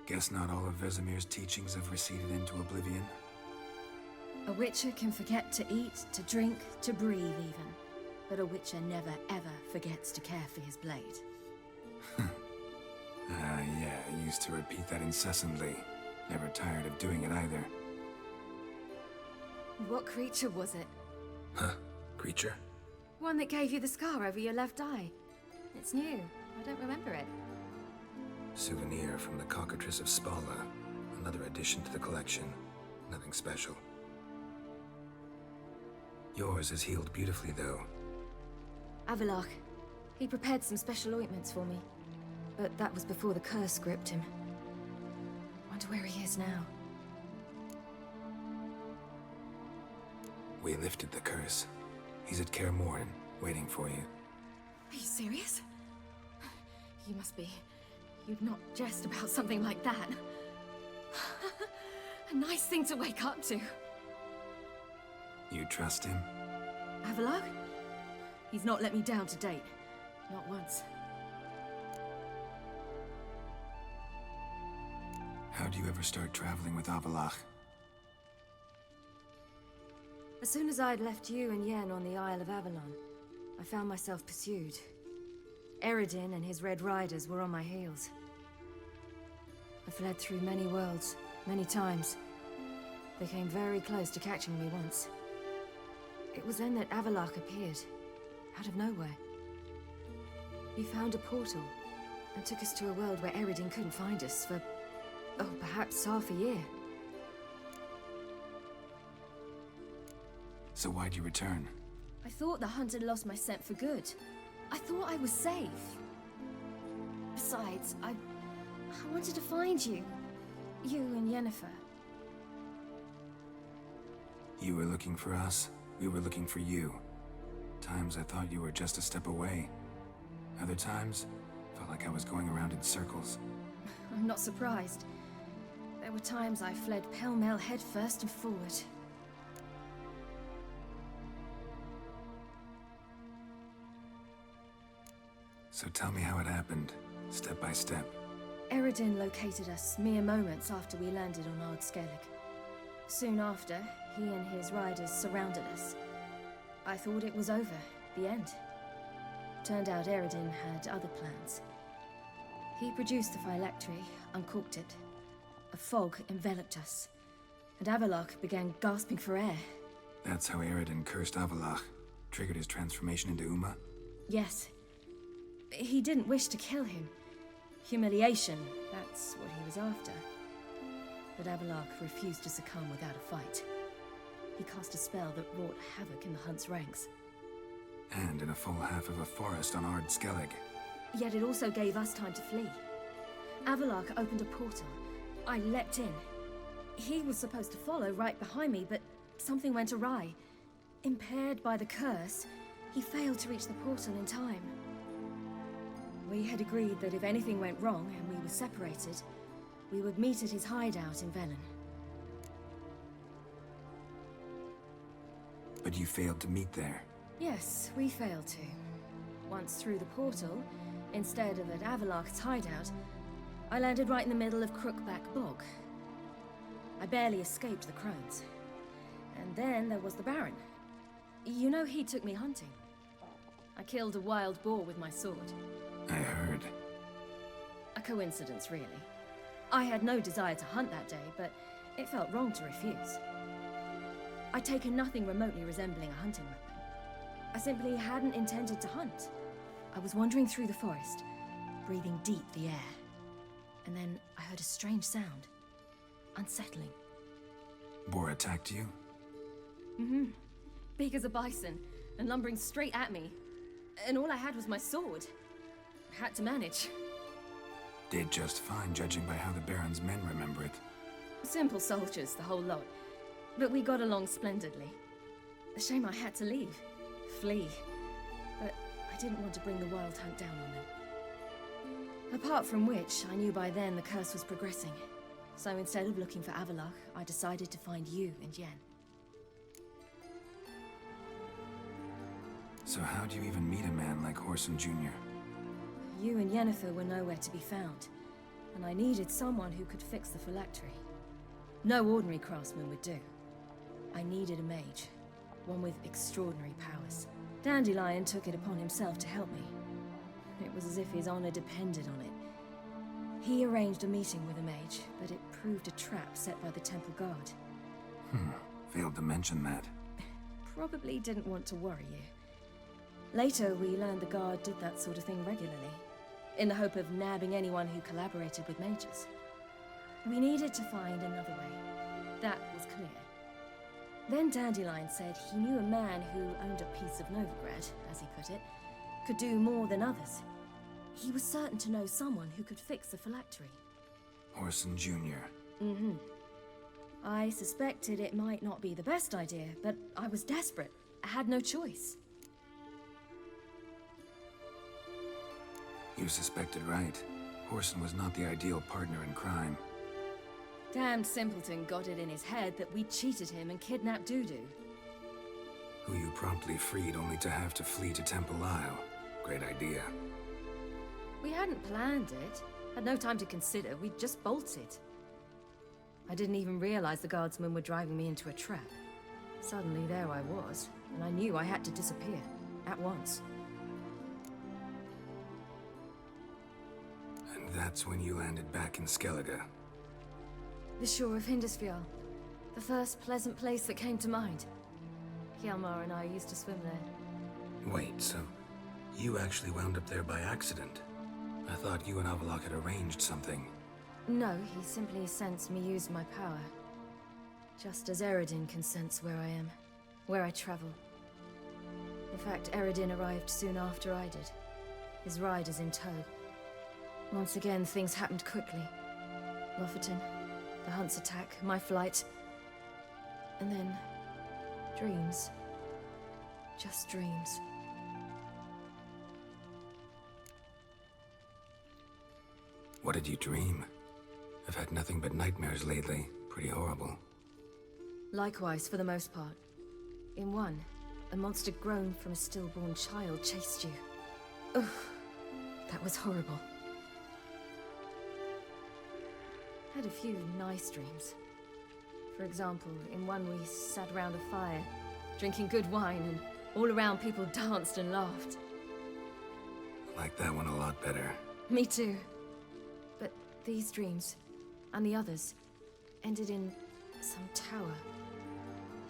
Guess not all of Vesemir's teachings have receded into oblivion. A Witcher can forget to eat, to drink, to breathe even. But a Witcher never ever forgets to care for his blade. Yeah, I used to repeat that incessantly. Never tired of doing it either. What creature was it? Huh? Creature? One that gave you the scar over your left eye. It's new. I don't remember it. Souvenir from the Cockatrice of Spala. Another addition to the collection. Nothing special. Yours is healed beautifully, though. Avallac'h. He prepared some special ointments for me. But that was before the curse gripped him. Wonder where he is now. We lifted the curse. He's at Kaer Morhen, waiting for you. Are you serious? You must be. You'd not jest about something like that. A nice thing to wake up to. You trust him? Avallac'h? He's not let me down to date. Not once. How do you ever start traveling with Avallac'h? As soon as I'd left you and Yen on the Isle of Avalon, I found myself pursued. Eredin and his Red Riders were on my heels. I fled through many worlds, many times. They came very close to catching me once. It was then that Avallac'h appeared, out of nowhere. He found a portal, and took us to a world where Eredin couldn't find us for, oh, perhaps half a year. So why'd you return? I thought the hunt had lost my scent for good. I thought I was safe. Besides, I wanted to find you. You and Yennefer. You were looking for us, we were looking for you. Times I thought you were just a step away. Other times, felt like I was going around in circles. I'm not surprised. There were times I fled pell-mell headfirst and forward. So tell me how it happened, step by step. Eredin located us mere moments after we landed on Ard Skellig. Soon after, he and his riders surrounded us. I thought it was over, the end. Turned out Eredin had other plans. He produced the phylactery, uncorked it. A fog enveloped us, and Avallac'h began gasping for air. That's how Eredin cursed Avallac'h, triggered his transformation into Uma? Yes. He didn't wish to kill him. Humiliation, that's what he was after. But Avallac'h refused to succumb without a fight. He cast a spell that wrought havoc in the hunt's ranks. And in a full half of a forest on Ard Skellig. Yet it also gave us time to flee. Avallac'h opened a portal. I leapt in. He was supposed to follow right behind me, but something went awry. Impaired by the curse, he failed to reach the portal in time. We had agreed that if anything went wrong and we were separated, we would meet at his hideout in Velen. But you failed to meet there. Yes, we failed to. Once through the portal, instead of at Avallac'h's hideout, I landed right in the middle of Crookback Bog. I barely escaped the crones. And then there was the Baron. You know, he took me hunting. I killed a wild boar with my sword. I heard. A coincidence, really. I had no desire to hunt that day, but it felt wrong to refuse. I'd taken nothing remotely resembling a hunting weapon. I simply hadn't intended to hunt. I was wandering through the forest, breathing deep the air. And then I heard a strange sound. Unsettling. Boar attacked you? Mm-hmm. Big as a bison, and lumbering straight at me. And all I had was my sword. I had to manage. Did just fine, judging by how the Baron's men remember it. Simple soldiers, the whole lot. But we got along splendidly. A shame I had to leave. Flee. But I didn't want to bring the Wild Hunt down on them. Apart from which, I knew by then the curse was progressing. So instead of looking for Avallac'h, I decided to find you and Yen. So how do you even meet a man like Whoreson Jr.? You and Yennefer were nowhere to be found. and I needed someone who could fix the phylactery. No ordinary craftsman would do. I needed a mage, one with extraordinary powers. Dandelion took it upon himself to help me. It was as if his honor depended on it. He arranged a meeting with a mage, but it proved a trap set by the temple guard. Failed to mention that. Probably didn't want to worry you. Later, we learned the guard did that sort of thing regularly, in the hope of nabbing anyone who collaborated with mages. We needed to find another way. That was clear. Then Dandelion said he knew a man who owned a piece of Novigrad, as he put it, could do more than others. He was certain to know someone who could fix the phylactery. Orson Jr. Mm-hmm. I suspected it might not be the best idea, but I was desperate. I had no choice. You suspected right. Orson was not the ideal partner in crime. Damned simpleton got it in his head that we cheated him and kidnapped Dudu. Who you promptly freed only to have to flee to Temple Isle. Great idea. We hadn't planned it. Had no time to consider. We just bolted. I didn't even realize the guardsmen were driving me into a trap. Suddenly there I was, and I knew I had to disappear. At once. And that's when you landed back in Skellige. The shore of Hindisfjall. The first pleasant place that came to mind. Hjalmar and I used to swim there. Wait, so you actually wound up there by accident? I thought you and Avalok had arranged something. No, he simply sensed me use my power. Just as Eredin can sense where I am, where I travel. In fact, Eredin arrived soon after I did. His riders in tow. Once again, things happened quickly. Lofoten, the hunt's attack, my flight. And then... dreams. Just dreams. What did you dream? I've had nothing but nightmares lately. Pretty horrible. Likewise, for the most part. In one, a monster grown from a stillborn child chased you. Ugh, that was horrible. Had a few nice dreams. For example, in one we sat around a fire, drinking good wine, and all around people danced and laughed. I like that one a lot better. Me too. But these dreams, and the others, ended in some tower.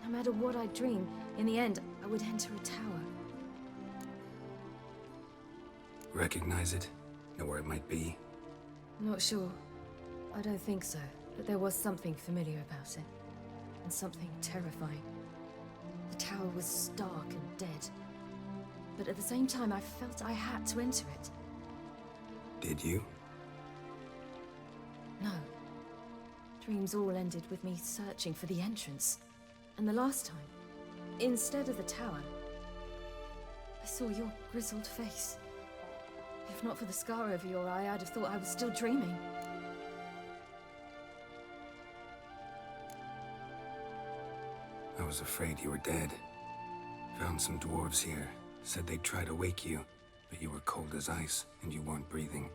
No matter what I dreamed, in the end, I would enter a tower. Recognize it? Know where it might be? Not sure. I don't think so, but there was something familiar about it. And something terrifying. The tower was stark and dead. But at the same time, I felt I had to enter it. Did you? No. Dreams all ended with me searching for the entrance. And the last time, instead of the tower, I saw your grizzled face. If not for the scar over your eye, I'd have thought I was still dreaming. I was afraid you were dead. Found some dwarves here. Said they'd try to wake you, but you were cold as ice, and you weren't breathing.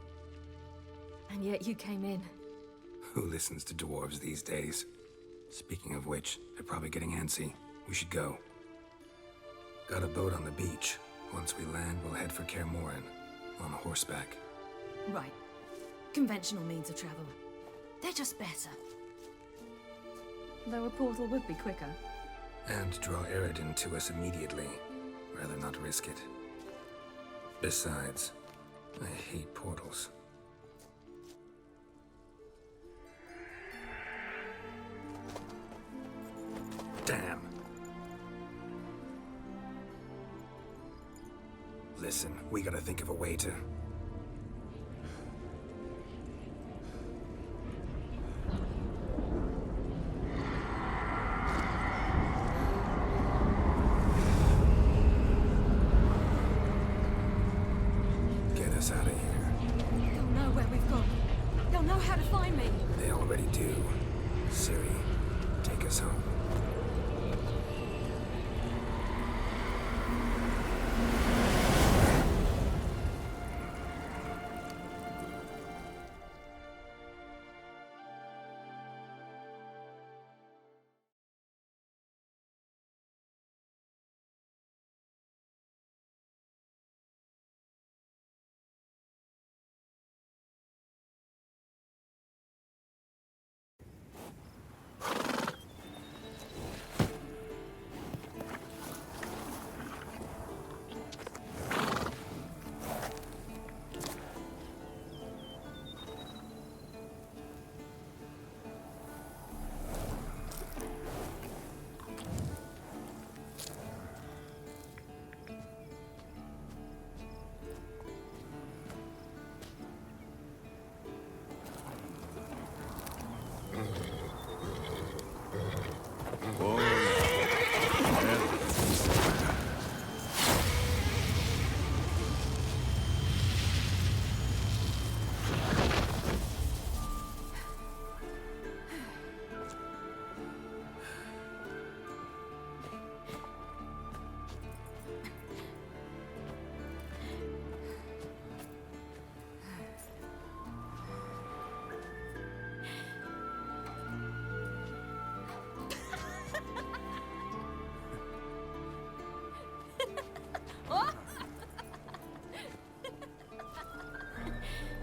And yet you came in. Who listens to dwarves these days? Speaking of which, they're probably getting antsy. We should go. Got a boat on the beach. Once we land, we'll head for Kaer Morhen. On horseback. Right. Conventional means of travel. They're just better. Though a portal would be quicker. And draw Eredin to us immediately. Rather not risk it. Besides, I hate portals. Damn. Listen, we gotta think of a way to... get us out of here. They'll know where we've gone. They'll know how to find me. They already do. Ciri, take us home.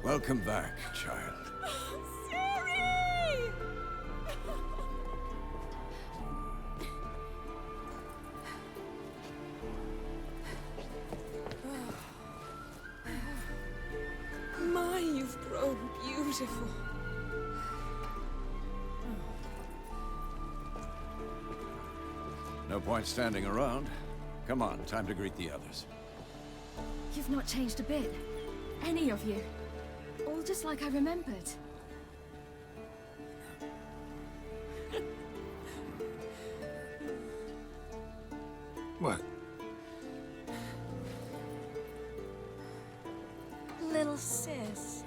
Welcome back, child. Siri! My, you've grown beautiful. No point standing around. Come on, time to greet the others. You've not changed a bit. Any of you. All just like I remembered. What? Little sis.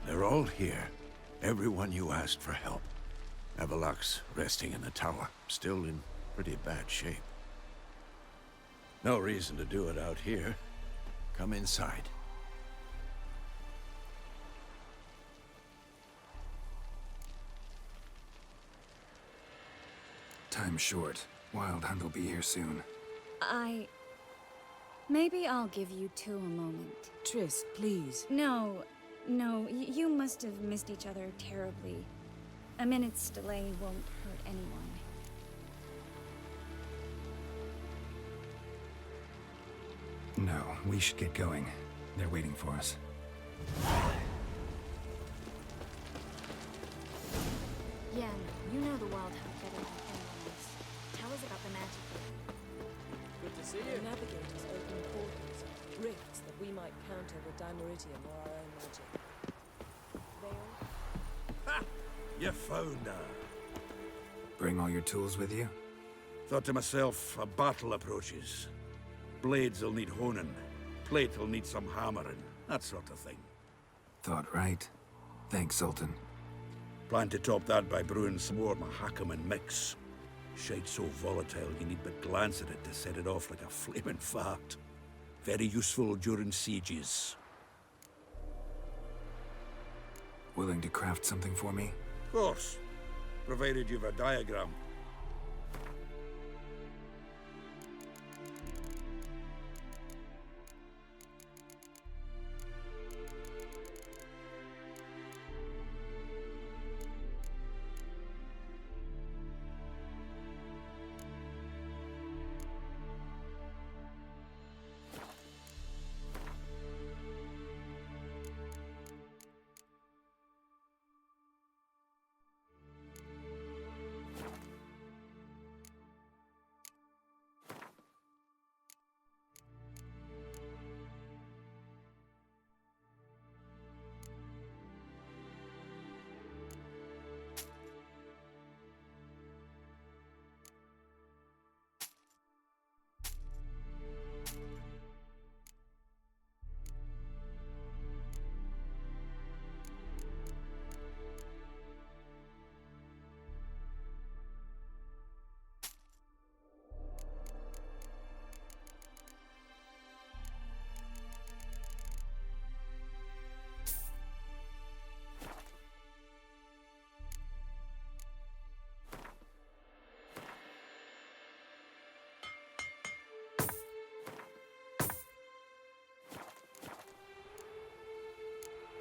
They're all here. Everyone you asked for help. Avalok's resting in the tower, still in pretty bad shape. No reason to do it out here. Come inside. Time's short. Wild Hunt will be here soon. Maybe I'll give you two a moment. Triss, please. No, you must have missed each other terribly. A minute's delay won't hurt anyone. No, we should get going. They're waiting for us. Yen, you know the Wild Hunt better than anyone else. Tell us about the magic here. Good to see The you. navigators opened portals, rifts that we might counter with Dimeritium or our own magic. Veil? You found her. Bring all your tools with you? Thought to myself, a battle approaches. Blades will need honing. Plate will need some hammering. That sort of thing. Thought right. Thanks, Sultan. Plan to top that by brewing some more Mahakaman mix. Shite so volatile you need but glance at it to set it off like a flaming fart. Very useful during sieges. Willing to craft something for me? Of course. Provided you've a diagram.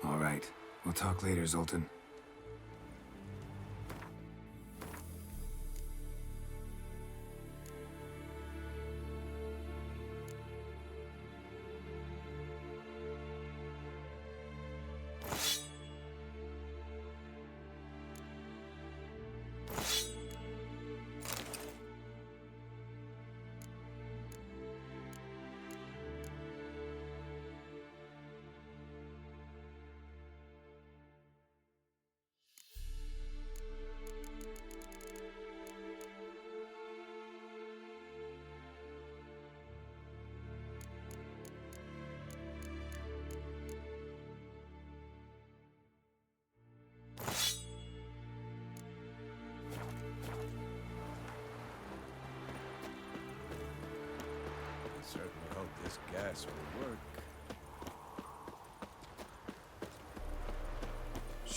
All right. We'll talk later, Zoltan. Certainly hope this gas will work.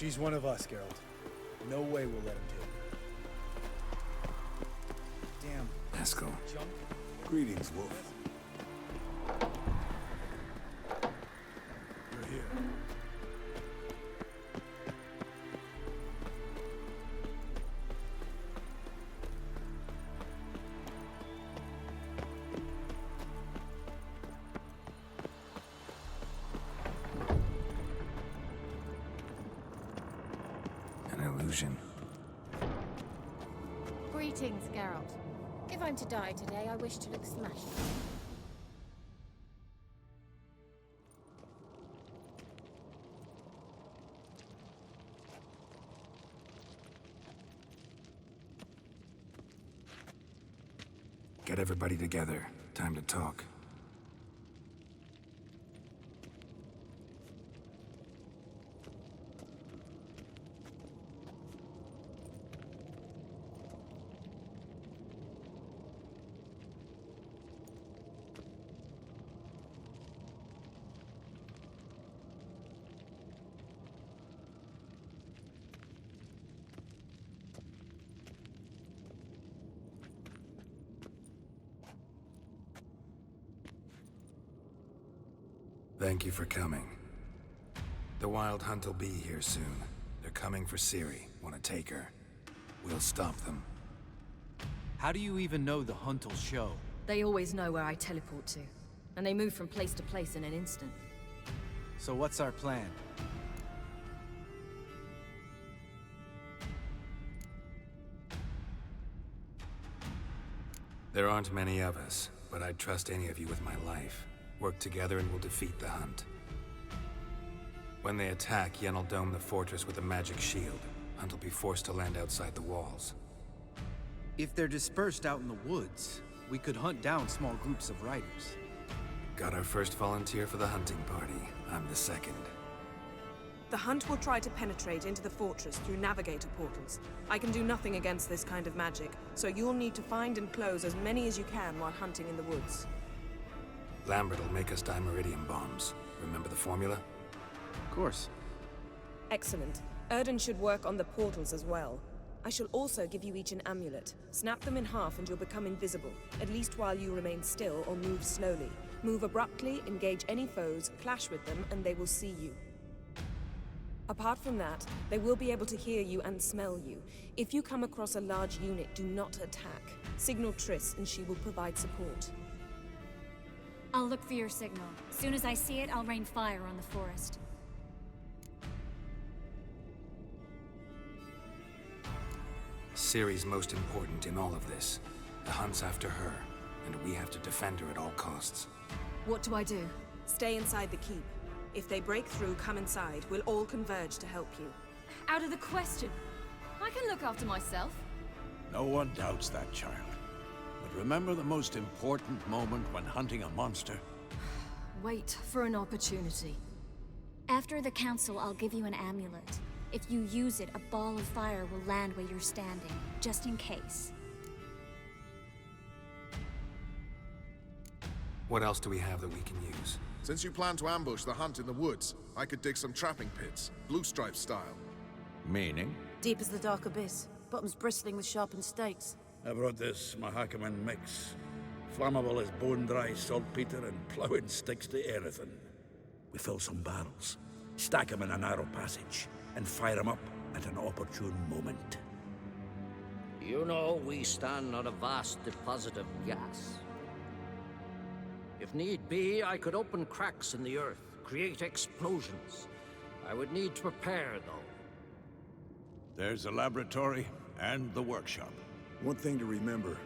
She's one of us, Geralt. No way we'll let him take her. Damn. Haskell. Jump. Greetings, Wolf. You're here. An illusion. Greetings, Geralt. If I'm to die today, I wish to look smashed. Get everybody together. Time to talk. Thank you for coming. The Wild Hunt will be here soon. They're coming for Ciri. Want to take her? We'll stop them. How do you even know the hunt will show? They always know where I teleport to, and they move from place to place in an instant. So what's our plan? There aren't many of us, but I'd trust any of you with my life. Work together and we'll defeat the Hunt. When they attack, Yen will dome the fortress with a magic shield. Hunt will be forced to land outside the walls. If they're dispersed out in the woods, we could hunt down small groups of riders. Got our first volunteer for the hunting party. I'm the second. The Hunt will try to penetrate into the fortress through navigator portals. I can do nothing against this kind of magic, so you'll need to find and close as many as you can while hunting in the woods. Lambert will make us dimeridium bombs. Remember the formula? Of course. Excellent. Erden should work on the portals as well. I shall also give you each an amulet. Snap them in half and you'll become invisible, at least while you remain still or move slowly. Move abruptly, engage any foes, clash with them, and they will see you. Apart from that, they will be able to hear you and smell you. If you come across a large unit, do not attack. Signal Triss and she will provide support. I'll look for your signal. As soon as I see it, I'll rain fire on the forest. Ciri's most important in all of this. The Hunt's after her, and we have to defend her at all costs. What do I do? Stay inside the keep. If they break through, come inside. We'll all converge to help you. Out of the question. I can look after myself. No one doubts that, child. But remember the most important moment when hunting a monster? Wait for an opportunity. After the council, I'll give you an amulet. If you use it, a ball of fire will land where you're standing, just in case. What else do we have that we can use? Since you plan to ambush the Hunt in the woods, I could dig some trapping pits, blue stripe style. Meaning? Deep as the dark abyss, bottoms bristling with sharpened stakes. I brought this Mahakaman mix. Flammable as bone-dry saltpeter and ploughing sticks to anything. We fill some barrels, stack them in a narrow passage, and fire them up at an opportune moment. You know, we stand on a vast deposit of gas. If need be, I could open cracks in the earth, create explosions. I would need to prepare, though. There's the laboratory and the workshop. One thing to remember,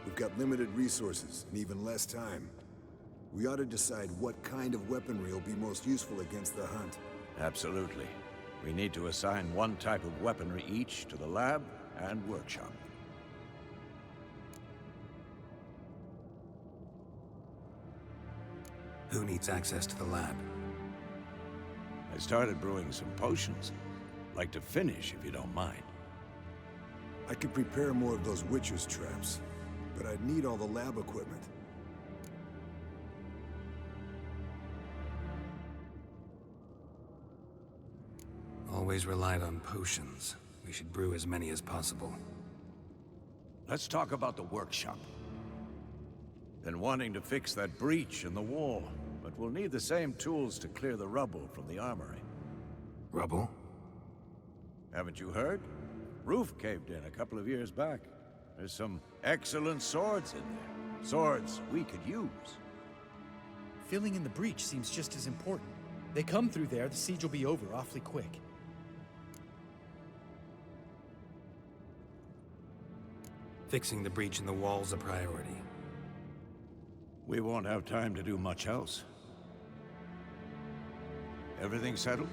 we've got limited resources and even less time. We ought to decide what kind of weaponry will be most useful against the Hunt. Absolutely. We need to assign one type of weaponry each to the lab and workshop. Who needs access to the lab? I started brewing some potions. Like to finish, if you don't mind. I could prepare more of those Witcher's traps, but I'd need all the lab equipment. Always always relied on potions. We should brew as many as possible. Let's talk about the workshop. Been wanting to fix that breach in the wall, but we'll need the same tools to clear the rubble from the armory. Rubble? Haven't you heard? Roof caved in a couple of years back. There's some excellent swords in there. Swords we could use. Filling in the breach seems just as important. They come through there, the siege will be over awfully quick. Fixing the breach in the wall's a priority. We won't have time to do much else. Everything settled?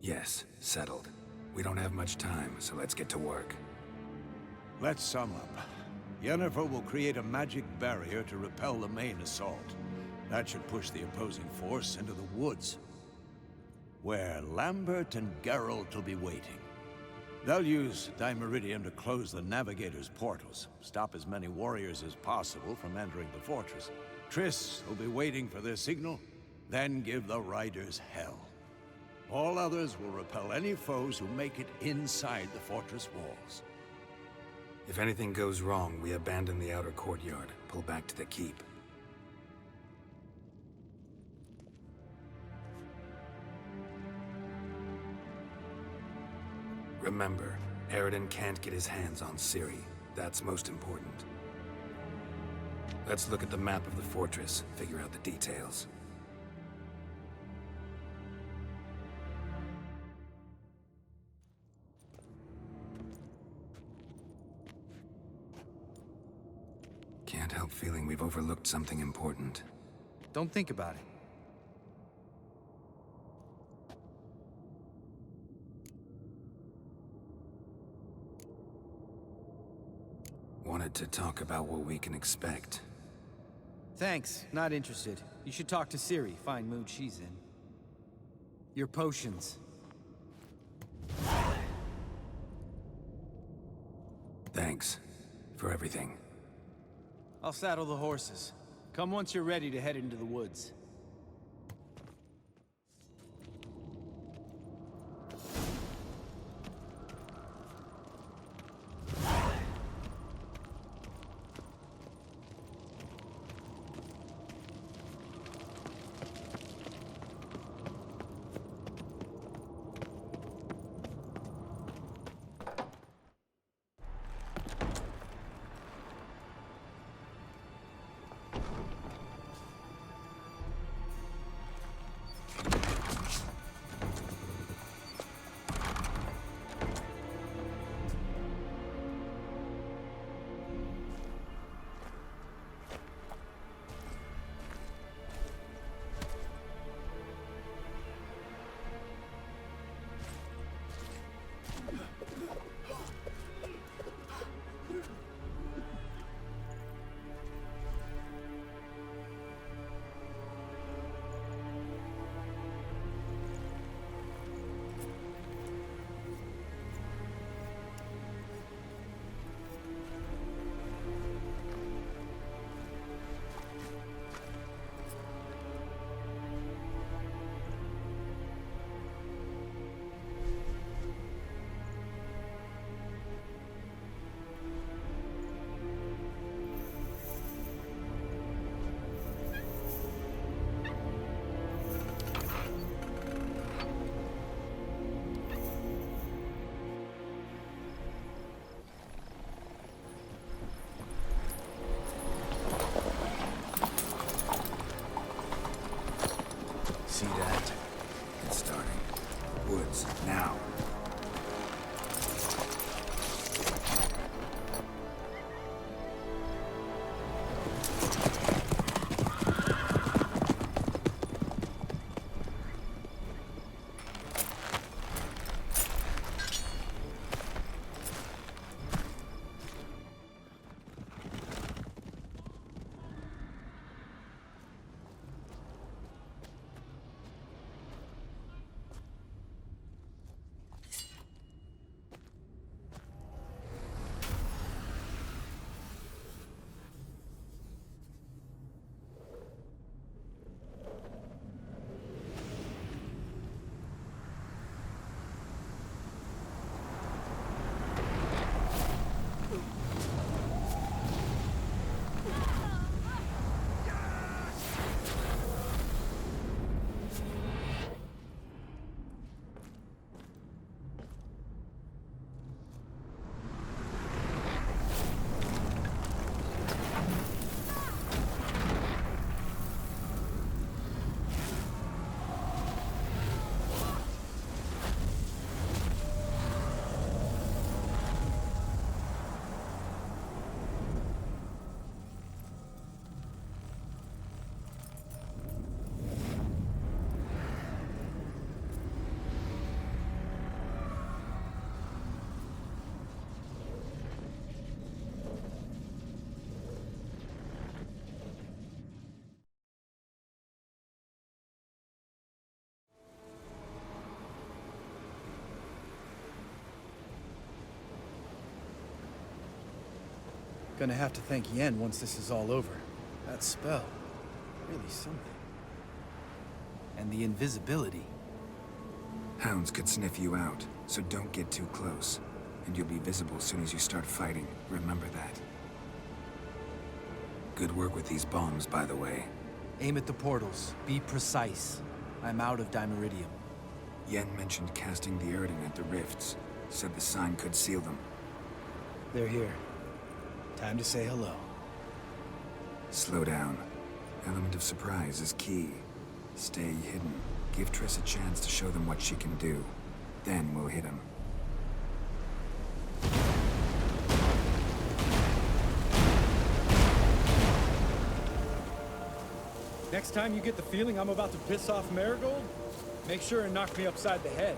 Yes, settled. We don't have much time, so let's get to work. Let's sum up. Yennefer will create a magic barrier to repel the main assault. That should push the opposing force into the woods, where Lambert and Geralt will be waiting. They'll use Dimeridium to close the Navigator's portals, stop as many warriors as possible from entering the fortress. Triss will be waiting for their signal, then give the riders hell. All others will repel any foes who make it inside the fortress walls. If anything goes wrong, we abandon the outer courtyard, pull back to the keep. Remember, Aroden can't get his hands on Ciri. That's most important. Let's look at the map of the fortress, figure out the details. Can't help feeling we've overlooked something important. Don't think about it. Wanted to talk about what we can expect. Thanks, not interested. You should talk to Ciri, fine mood she's in. Your potions. Thanks for everything. I'll saddle the horses. Come once you're ready to head into the woods. See that? It's starting. Woods, now. Gonna have to thank Yen once this is all over. That spell, really something. And the invisibility. Hounds could sniff you out, so don't get too close. And you'll be visible as soon as you start fighting. Remember that. Good work with these bombs, by the way. Aim at the portals. Be precise. I'm out of Dimeridium. Yen mentioned casting the Erden at the rifts. Said the sign could seal them. They're here. Time to say hello. Slow down. Element of surprise is key. Stay hidden. Give Triss a chance to show them what she can do. Then we'll hit him. Next time you get the feeling I'm about to piss off Marigold, make sure and knock me upside the head.